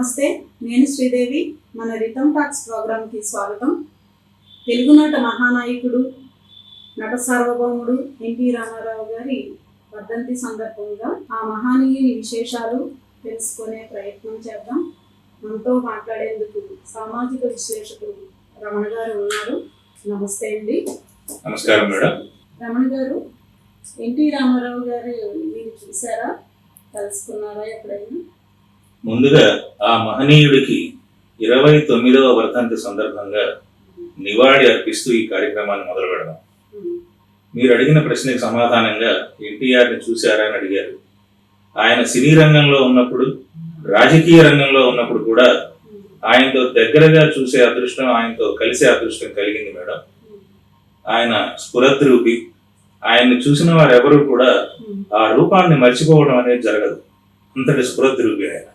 నమస్తే, నేను శ్రీదేవి. మన రిటర్న్ టాక్స్ ప్రోగ్రామ్కి స్వాగతం. తెలుగునాట మహానాయకుడు, నట సార్వభౌముడు ఎన్టీ రామారావు గారి వర్ధంతి సందర్భంగా ఆ మహానీయుని విశేషాలు తెలుసుకునే ప్రయత్నం చేద్దాం. మనతో మాట్లాడేందుకు సామాజిక విశ్లేషకులు రమణ గారు ఉన్నారు. నమస్తే అండి. నమస్కారం మేడం. రమణ గారు, ఎన్టీ రామారావు గారు మీరు చూసారా, తెలుసుకున్నారా ఎప్పుడైనా? ముందుగా ఆ మహనీయుడికి 29వ వర్ధంతి సందర్భంగా నివాళి అర్పిస్తూ ఈ కార్యక్రమాన్ని మొదలు పెడదాం. మీరు అడిగిన ప్రశ్నకి సమాధానంగా ఎన్టీఆర్ని చూశారా అని అడిగారు. ఆయన సినీ రంగంలో ఉన్నప్పుడు, రాజకీయ రంగంలో ఉన్నప్పుడు కూడా ఆయనతో దగ్గరగా చూసే అదృష్టం, ఆయనతో కలిసే అదృష్టం కలిగింది మేడం. ఆయన స్ఫురద్రూపి. ఆయన్ని చూసిన వారెవరూ కూడా ఆ రూపాన్ని మర్చిపోవడం అనేది జరగదు. అంతటి స్ఫురద్రూపి ఆయన.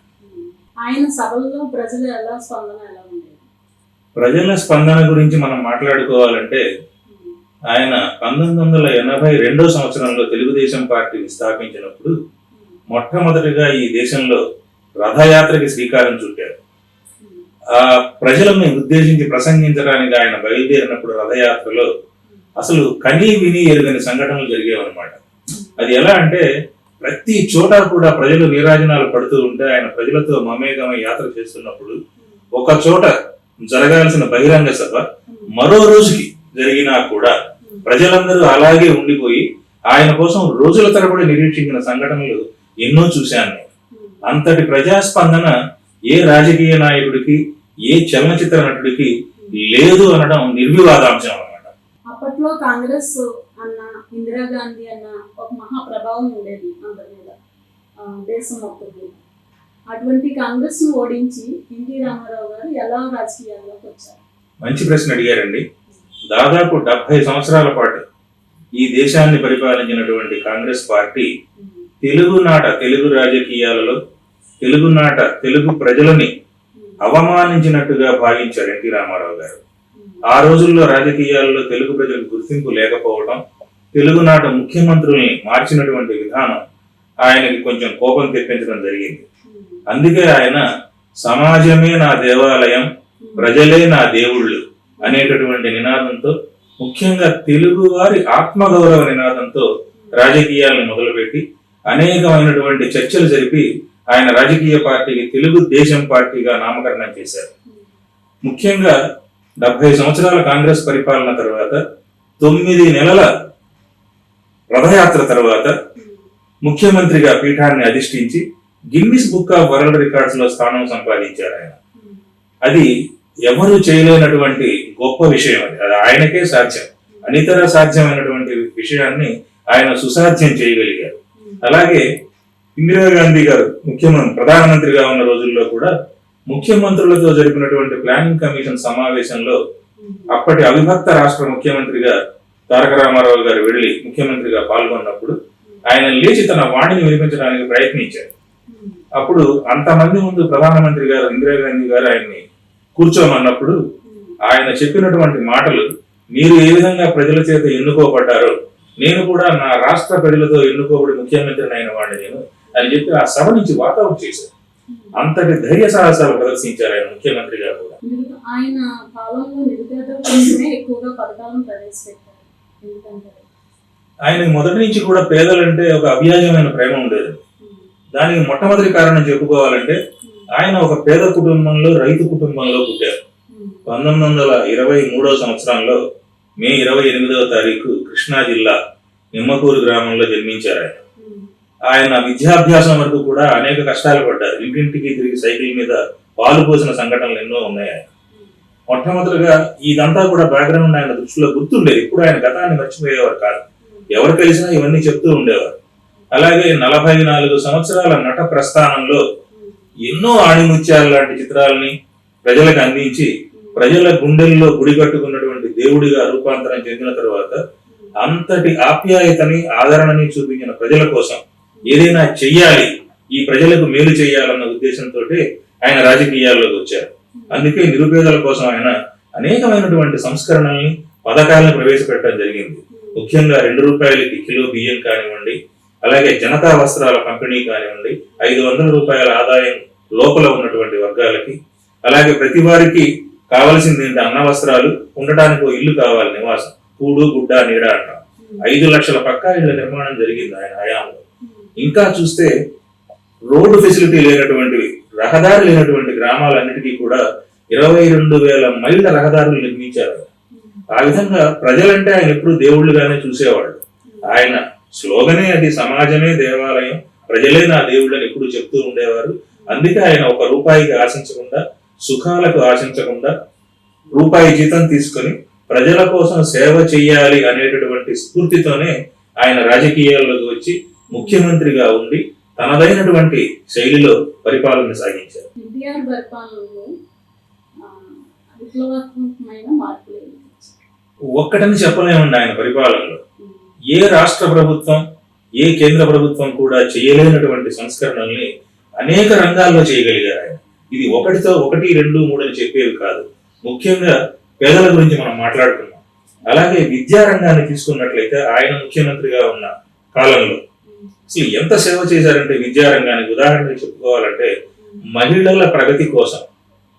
ఆయన సభల్లో ప్రజల స్పందన ఎలా ఉండేది? ప్రజల స్పందన గురించి మనం మాట్లాడుకోవాలంటే, ఆయన 1982 సంవత్సరంలో తెలుగుదేశం పార్టీని స్థాపించినప్పుడు మొట్టమొదటిగా ఈ దేశంలో రథయాత్రకి శ్రీకారం చుట్టారు. ఆ ప్రజలను ఉద్దేశించి ప్రసంగించడానికి ఆయన బయలుదేరినప్పుడు రథయాత్రలో అసలు కనీ విని ఎరుగని సంఘటనలు జరిగేవన్నమాట. అది ఎలా అంటే, ప్రతి చోట కూడా ప్రజలు నీరాజనాలు పడుతూ ఉంటే ఆయన ప్రజలతో మమేకమై యాత్ర చేస్తున్నప్పుడు ఒక చోట జరగాల్సిన బహిరంగ సభ మరో రోజుకి జరిగినా కూడా ప్రజలందరూ అలాగే ఉండిపోయి ఆయన కోసం రోజుల తరబడి నిరీక్షించిన సంఘటనలు ఎన్నో చూశాను నేను. అంతటి ప్రజాస్పందన ఏ రాజకీయ నాయకుడికి, ఏ చలనచిత్ర నటుడికి లేదు అనడం నిర్వివాదాంశం అన్నమాట. అప్పట్లో కాంగ్రెస్ అన్న, ఇందిరాగాంధీ అన్న ఒక మహా ప్రభావం ఉండేది అందరి మీద, దేశం మొత్తం మీద. అటువంటి కాంగ్రెస్ ను ఓడించి ఎన్టీ రామారావు గారు ఎలా రాజకీయాల్లోకి వచ్చారు? మంచి ప్రశ్న అడిగారండి. దాదాపు 70 సంవత్సరాల పాటు ఈ దేశాన్ని పరిపాలించినటువంటి కాంగ్రెస్ పార్టీ తెలుగునాట, తెలుగు రాజకీయాలలో తెలుగునాట, తెలుగు ప్రజలని అవమానించినట్టుగా భావించారు ఎన్టీ రామారావు గారు. ఆ రోజుల్లో రాజకీయాల్లో తెలుగు ప్రజలకు గుర్తింపు లేకపోవడం, తెలుగునాట ముఖ్యమంత్రుల్ని మార్చినటువంటి విధానం ఆయనకి కొంచెం కోపం తెప్పించడం జరిగింది. అందుకే ఆయన సమాజమే నా దేవాలయం, ప్రజలే నా దేవుళ్ళు అనేటటువంటి నినాదంతో, ముఖ్యంగా తెలుగు వారి ఆత్మగౌరవ నినాదంతో రాజకీయాలను మొదలుపెట్టి అనేకమైనటువంటి చర్చలు జరిపి ఆయన రాజకీయ పార్టీకి తెలుగు దేశం పార్టీగా నామకరణం చేశారు. ముఖ్యంగా 70 సంవత్సరాల కాంగ్రెస్ పరిపాలన తర్వాత 9 నెలల రథయాత్ర తర్వాత ముఖ్యమంత్రిగా పీఠాన్ని అధిష్ఠించి Guinness book of world records లో స్థానం సంపాదించారు ఆయన. అది ఎవరు చేయలేనటువంటి గొప్ప విషయం. అది ఆయనకే సాధ్యం. అనితర సాధ్యమైనటువంటి విషయాన్ని ఆయన సుసాధ్యం చేయగలిగారు. అలాగే ఇందిరాగాంధీ గారు ప్రధానమంత్రిగా ఉన్న రోజుల్లో కూడా ముఖ్యమంత్రులతో జరిపినటువంటి ప్లానింగ్ కమిషన్ సమావేశంలో అప్పటి అవిభక్త రాష్ట్ర ముఖ్యమంత్రిగా తారక రామారావు గారు వెళ్లి ముఖ్యమంత్రిగా పాల్గొన్నప్పుడు ఆయన లేచి తన వాణిని వినిపించడానికి ప్రయత్నించారు. అప్పుడు అంతమంది ముందు ప్రధానమంత్రి గారు ఇందిరాగాంధీ గారు ఆయన్ని కూర్చోమన్నప్పుడు ఆయన చెప్పినటువంటి మాటలు, మీరు ఏ విధంగా ప్రజల చేత ఎన్నుకోబడ్డారో నేను కూడా నా రాష్ట్ర ప్రజలతో ఎన్నుకోబడి ముఖ్యమంత్రిని అయిన వాడిని నేను అని చెప్పి ఆ సభ నుంచి వాకౌట్ చేశారు. అంతటి ధైర్య సాహసాలు ప్రదర్శించారు ఆయన ముఖ్యమంత్రిగా కూడా. ఆయన పాలనలో నిరుపేదల కోసమే ఎక్కువగా పథకాలను ప్రవేశపెట్టారు. ఆయన మొదటి నుంచి కూడా పేదలంటే ఒక అవ్యాజమైన ప్రేమ ఉండేది. దానికి మొట్టమొదటి కారణం చెప్పుకోవాలంటే, ఆయన ఒక పేద కుటుంబంలో, రైతు కుటుంబంలో పుట్టారు. 1923వ సంవత్సరంలో మే 28వ తారీఖు కృష్ణా జిల్లా నిమ్మకూరు గ్రామంలో జన్మించారు. ఆయన విద్యాభ్యాసం వరకు కూడా అనేక కష్టాలు పడ్డారు. ఇంటింటికి తిరిగి సైకిల్ మీద పాలు పోసిన సంఘటనలు ఎన్నో ఉన్నాయి. ఆయన మొట్టమొదటిగా ఇదంతా కూడా బ్యాక్గ్రౌండ్ ఆయన దృష్టిలో గుర్తుండేది. ఇప్పుడు ఆయన గతాన్ని మర్చిపోయేవారు కాదు. ఎవరు కలిసినా ఇవన్నీ చెప్తూ ఉండేవారు. అలాగే 44 సంవత్సరాల నట ప్రస్థానంలో ఎన్నో ఆణిముత్యాలు లాంటి చిత్రాలని ప్రజలకు అందించి ప్రజల గుండెల్లో గుడి కట్టుకున్నటువంటి దేవుడిగా రూపాంతరం చెందిన తర్వాత అంతటి ఆప్యాయతని, ఆదరణని చూపించిన ప్రజల కోసం ఏదైనా చెయ్యాలి, ఈ ప్రజలకు మేలు చేయాలన్న ఉద్దేశంతో ఆయన రాజకీయాల్లోకి వచ్చారు. అందుకే నిరుపేదల కోసం ఆయన అనేకమైనటువంటి సంస్కరణల్ని, పథకాలను ప్రవేశపెట్టడం జరిగింది. ముఖ్యంగా 2 రూపాయలకి కిలో బియ్యం కానివ్వండి, అలాగే జనతా వస్త్రాల పంపిణీ కానివ్వండి, 500 రూపాయల ఆదాయం లోపల ఉన్నటువంటి వర్గాలకి, అలాగే ప్రతి వారికి కావాల్సింది ఏంటి, అన్న వస్త్రాలు, ఉండటానికి ఓ ఇల్లు కావాలి, నివాసం, కూడు గుడ్డ నీడ అంటాం. 5 లక్షల పక్కా ఇళ్ల నిర్మాణం జరిగింది ఆయన హయాంలో. ఇంకా చూస్తే రోడ్డు ఫెసిలిటీ లేనటువంటివి, రహదారి లేనటువంటి గ్రామాలన్నిటికీ కూడా 22,000 మైళ్ళ రహదారులు నిర్మించారు. ఆ విధంగా ప్రజలంటే ఆయన ఎప్పుడు దేవుళ్ళుగానే చూసేవాళ్ళు. ఆయన స్లోగనే అది, సమాజమే దేవాలయం, ప్రజలే నా దేవుళ్ళని ఎప్పుడు చెప్తూ ఉండేవారు. అందుకే ఆయన 1 రూపాయికి ఆశించకుండా, సుఖాలకు ఆశించకుండా, రూపాయి జీతం తీసుకొని ప్రజల కోసం సేవ చేయాలి అనేటటువంటి స్ఫూర్తితోనే ఆయన రాజకీయాల్లోకి వచ్చి ముఖ్యమంత్రిగా ఉండి తనదైనటువంటి శైలిలో పరిపాలన సాగించారు. ఎన్టీఆర్ పరిపాలనలో విప్లవాత్మకమైన మార్పులు ఒక్కటని చెప్పలేమండి. ఆయన పరిపాలనలో ఏ రాష్ట్ర ప్రభుత్వం, ఏ కేంద్ర ప్రభుత్వం కూడా చేయలేనటువంటి సంస్కరణల్ని అనేక రంగాల్లో చేయగలిగారు ఆయన. ఇది 1, 2, 3 అని చెప్పేవి కాదు. ముఖ్యంగా పేదల గురించి మనం మాట్లాడుకున్నాం. అలాగే విద్యారంగాన్ని తీసుకున్నట్లయితే ఆయన ముఖ్యమంత్రిగా ఉన్న కాలంలో అసలు ఎంత సేవ చేశారంటే, విద్యారంగానికి ఉదాహరణగా చెప్పుకోవాలంటే మహిళల ప్రగతి కోసం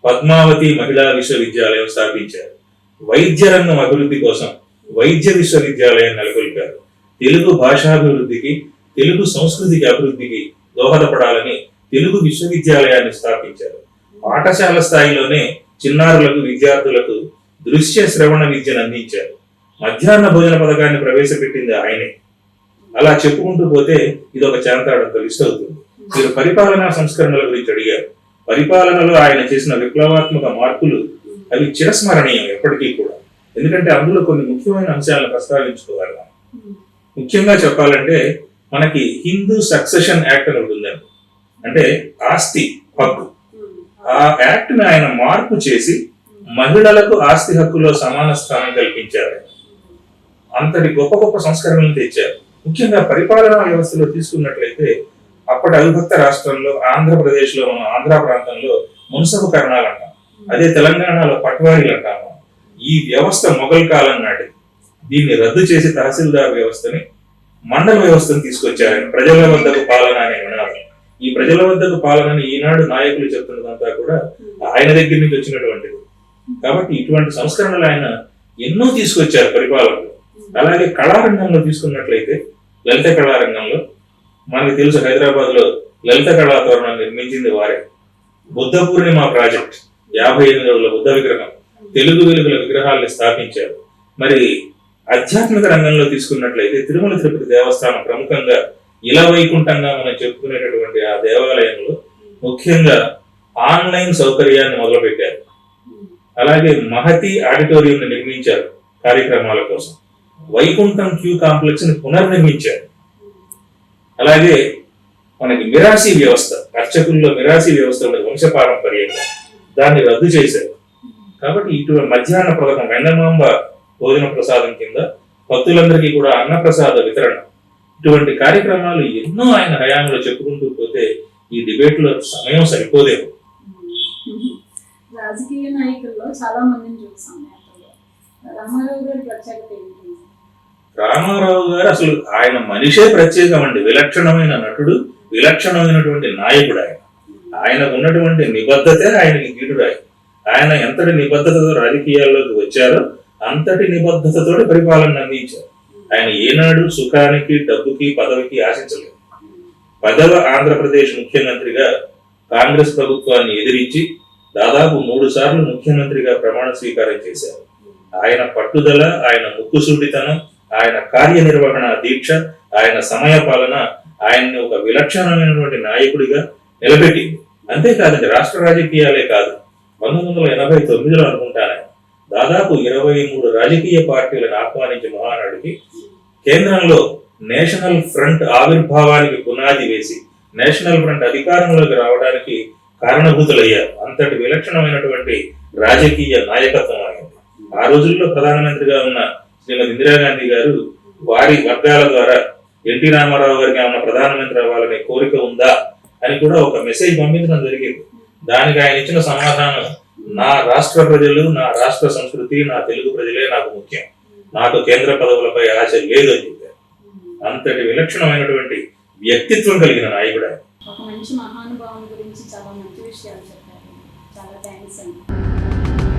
పద్మావతి మహిళా విశ్వవిద్యాలయం స్థాపించారు. వైద్య రంగం అభివృద్ధి కోసం వైద్య విశ్వవిద్యాలయం నెలకొల్పారు. తెలుగు భాషాభివృద్ధికి, తెలుగు సంస్కృతికి అభివృద్ధికి దోహదపడాలని తెలుగు విశ్వవిద్యాలయాన్ని స్థాపించారు. పాఠశాల స్థాయిలోనే చిన్నారులకు, విద్యార్థులకు దృశ్య శ్రవణ విద్యను అందించారు. మధ్యాహ్న భోజన పథకాన్ని ప్రవేశపెట్టింది ఆయనే. అలా చెప్పుకుంటూ పోతే ఇది ఒక చాంతాడంత లిస్ట్ అవుతుంది. మీరు పరిపాలనా సంస్కరణల గురించి అడిగారు. పరిపాలనలో ఆయన చేసిన విప్లవాత్మక మార్పులు అవి చిరస్మరణీయం ఎప్పటికీ కూడా. ఎందుకంటే అందులో కొన్ని ముఖ్యమైన అంశాలను ప్రస్తావించుకోవాలి. ముఖ్యంగా చెప్పాలంటే మనకి హిందూ సక్సెషన్ యాక్ట్ అని ఉంటుందండి, అంటే ఆస్తి హక్కు. ఆ యాక్ట్ ని ఆయన మార్పు చేసి మహిళలకు ఆస్తి హక్కులో సమాన స్థానం కల్పించారు. అంతటి గొప్ప గొప్ప సంస్కరణలు తెచ్చారు. ముఖ్యంగా పరిపాలనా వ్యవస్థలో తీసుకున్నట్లయితే అప్పటి అవిభక్త రాష్ట్రంలో ఆంధ్రప్రదేశ్ లో, మనం ఆంధ్ర ప్రాంతంలో మున్సబు కరణాలు అంటాం, అదే తెలంగాణలో పట్వారీలు అంటాము. ఈ వ్యవస్థ మొఘల్ కాలం నాటి. దీన్ని రద్దు చేసి తహసీల్దార్ వ్యవస్థని, మండల వ్యవస్థను తీసుకొచ్చారు. ప్రజల వద్దకు పాలన అనే నినాదం. ఈ ప్రజల వద్దకు పాలనని ఈనాడు నాయకులు చెప్తున్నదంతా కూడా ఆయన దగ్గర నుంచి వచ్చినటువంటిది. కాబట్టి ఇటువంటి సంస్కరణలు ఆయన ఎన్నో తీసుకొచ్చారు పరిపాలనలో. అలాగే కళారంగంలో తీసుకున్నట్లయితే లలిత కళారంగంలో మనకి తెలుసు, హైదరాబాద్ లో లలిత కళాతోరణం నిర్మించింది వారే. బుద్ధ పూర్ణిమ ప్రాజెక్ట్, 58 రోజుల బుద్ధ విగ్రహం, తెలుగు వెలుగుల విగ్రహాలను స్థాపించారు. మరి ఆధ్యాత్మిక రంగంలో తీసుకున్నట్లయితే తిరుమల తిరుపతి దేవస్థానం ప్రముఖంగా ఇలా వైకుంఠంగా మనం చెప్పుకునేటటువంటి ఆ దేవాలయంలో ముఖ్యంగా ఆన్లైన్ సౌకర్యాన్ని మొదలుపెట్టారు. అలాగే మహతి ఆడిటోరియం నిర్మించారు కార్యక్రమాల కోసం. వైకుంఠం క్యూ కాంప్లెక్స్ ని పునర్నిర్మించారు. అలాగే మనకి మిరాసి వ్యవస్థ, అర్చకుల్లో మిరాసి వ్యవస్థ ఉన్నది వంశపారంపర్యంగా, దాన్ని రద్దు చేశారు. కాబట్టి ఇటువంటి మధ్యాహ్న పథకం, వెన్నమాంబ భోజన ప్రసాదం కింద భక్తులందరికీ కూడా అన్నప్రసాద వితరణ, ఇటువంటి కార్యక్రమాలు ఎన్నో ఆయన హయాంలో చెప్పుకుంటూ పోతే ఈ డిబేట్ లో సమయం సరిపోదేమో. రాజకీయ నాయకుల్లో చాలా మందిని చూసాం. రామారావు గారి ప్రత్యేకత ఏంటి? రామారావు గారు అసలు ఆయన మనిషే ప్రత్యేకం అండి. విలక్షణమైన నటుడు, విలక్షణమైనటువంటి నాయకుడు ఆయన. ఆయనకు ఉన్నటువంటి నిబద్ధతే ఆయనకి గీటురాయి. ఆయన ఎంతటి నిబద్ధతతో రాజకీయాల్లోకి వచ్చారో అంతటి నిబద్ధతతో పరిపాలన అందించారు. ఆయన ఏనాడు సుఖానికి, డబ్బుకి, పదవికి ఆశించలేదు. 10వ ఆంధ్రప్రదేశ్ ముఖ్యమంత్రిగా కాంగ్రెస్ ప్రభుత్వాన్ని ఎదిరించి దాదాపు 3 సార్లు ముఖ్యమంత్రిగా ప్రమాణ స్వీకారం చేశారు. ఆయన పట్టుదల, ఆయన ముక్కుసూటితనం, ఆయన కార్యనిర్వహణ దీక్ష, ఆయన సమయ పాలన ఆయన్ని ఒక విలక్షణమైనటువంటి నాయకుడిగా నిలబెట్టింది. అంతేకాదండి, రాష్ట్ర రాజకీయాలే కాదు, 1989లో అనుకుంటాను దాదాపు 23 రాజకీయ పార్టీలను ఆహ్వానించి మహానాడుకి కేంద్రంలో నేషనల్ ఫ్రంట్ ఆవిర్భావానికి పునాది వేసి నేషనల్ ఫ్రంట్ అధికారంలోకి రావడానికి కారణభూతులయ్యారు. అంతటి విలక్షణమైనటువంటి రాజకీయ నాయకత్వం అయింది. ఆ రోజుల్లో ప్రధానమంత్రిగా ఉన్న శ్రీమతి ఇందిరాగాంధీ గారు వారి వర్గాల ద్వారా ఎన్టీ రామారావు గారికి ఏమన్నా ప్రధానమంత్రి అవ్వాలనే కోరిక ఉందా అని కూడా ఒక మెసేజ్ పంపించడం జరిగింది. దానికి ఆయన ఇచ్చిన సమాధానం, నా రాష్ట్ర ప్రజలు, నా రాష్ట్ర సంస్కృతి, నా తెలుగు ప్రజలే నాకు ముఖ్యం, నాకు కేంద్ర పదవులపై ఆశ లేదు అని చెప్పారు. అంతటి విలక్షణమైనటువంటి వ్యక్తిత్వం కలిగిన నాయకుడు ఆయన. ఒక మంచి మహానుభావుని గురించి చాలా మంచి విషయాలు చెప్పారు. చాలా థ్యాంక్స్ అండి.